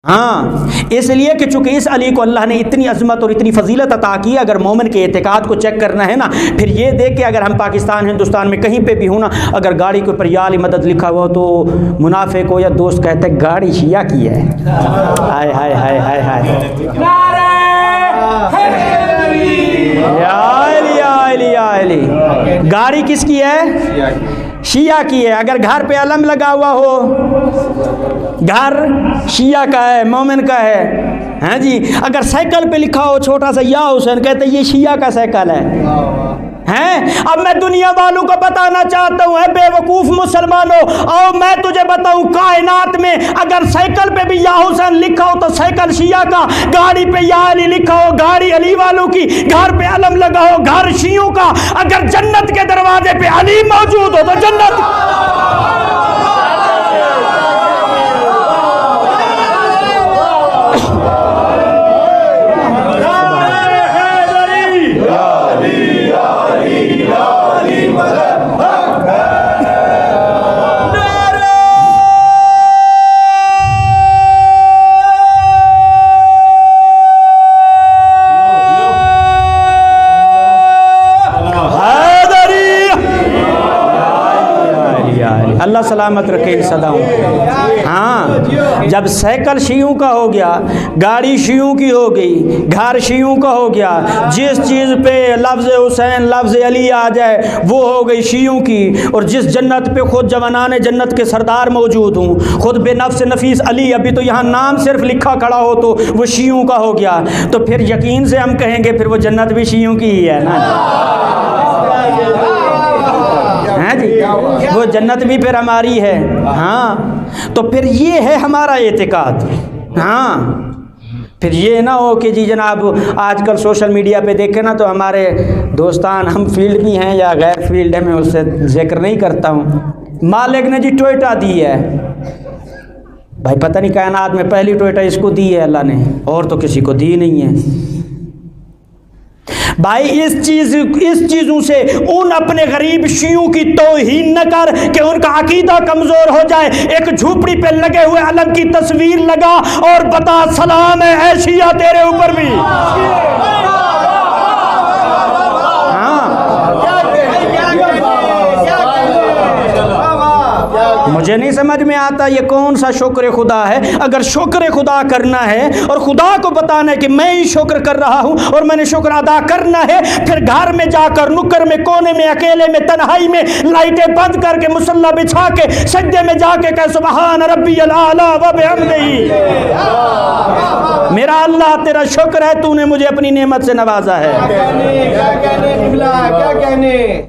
हाँ, इसलिए कि चूंकि इस अली को अल्लाह ने इतनी अज़मत और इतनी फजीलत अता की, अगर मोमिन के एतिकाद को चेक करना है ना, फिर ये देख के अगर हम पाकिस्तान हिंदुस्तान में कहीं पे भी हो ना, अगर गाड़ी के ऊपर या अली मदद लिखा हुआ तो मुनाफिक को या दोस्त कहते हैं गाड़ी शिया की है। हाय हाय हाय हाय हाय, या अली गाड़ी किसकी है? शिया की है। अगर घर पे अलम लगा हुआ हो, घर शिया का है, मोमिन का है जी। अगर साइकिल पे लिखा हो छोटा सा या हुसैन, कहते ये शिया का साइकिल है। अब मैं दुनिया वालों को बताना चाहता हूँ, बेवकूफ मुसलमानों, और मैं तुझे बताऊं, कायनात में अगर साइकिल पे भी या हुसैन लिखा हो तो साइकिल शिया का, गाड़ी पे या अली लिखा हो गाड़ी अली वालों की, घर पे अलम लगा हो घर शियों का, अगर जन्नत के दरवाजे पे अली मौजूद हो तो जन्नत। अल्लाह सलामत रखे इन सदाओं। हाँ, जब साइकिल शियों का हो गया, गाड़ी शियों की हो गई, घर शियों का हो गया, जिस चीज़ पे लफ्ज़ हुसैन लफ्ज़ अली आ जाए वो हो गई शियों की, और जिस जन्नत पे खुद जवानान जन्नत के सरदार मौजूद हूँ, खुद बेनफ्स नफीस अली, अभी तो यहाँ नाम सिर्फ लिखा खड़ा हो तो वो शियों का हो गया, तो फिर यकीन से हम कहेंगे फिर वो जन्नत भी शियों की ही है ना जी, वो जन्नत भी फिर हमारी है। हाँ, तो फिर ये है हमारा एतिकाद। हाँ, फिर ये ना हो कि जी जनाब आजकल सोशल मीडिया पे देखें ना तो हमारे दोस्तान, हम फील्ड भी हैं या गैर फील्ड है, मैं उससे जिक्र नहीं करता हूँ, मालिक ने जी टोयोटा दी है भाई, पता नहीं कायनात में पहली टोयोटा इसको दी है अल्लाह ने, और तो किसी को दी नहीं है भाई। इस चीज़ों से उन अपने गरीब शियों की तौहीन न कर कि उनका अकीदा कमज़ोर हो जाए। एक झूपड़ी पे लगे हुए अलम की तस्वीर लगा और बता सलाम है शिया तेरे ऊपर भी। मुझे नहीं समझ में आता ये कौन सा शुक्र खुदा है। अगर शुक्र खुदा करना है और खुदा को बताना है कि मैं ही शुक्र कर रहा हूँ और मैंने शुक्र अदा करना है, फिर घर में जाकर नुक्कर में कोने में अकेले में तन्हाई में लाइटें बंद करके मुसल्ला बिछा के सजदे में जाके कह सुबहान रब्बियल आला व बिहम्दिही, मेरा अल्लाह तेरा शुक्र है तूने मुझे अपनी नेमत से नवाजा है। क्या कहने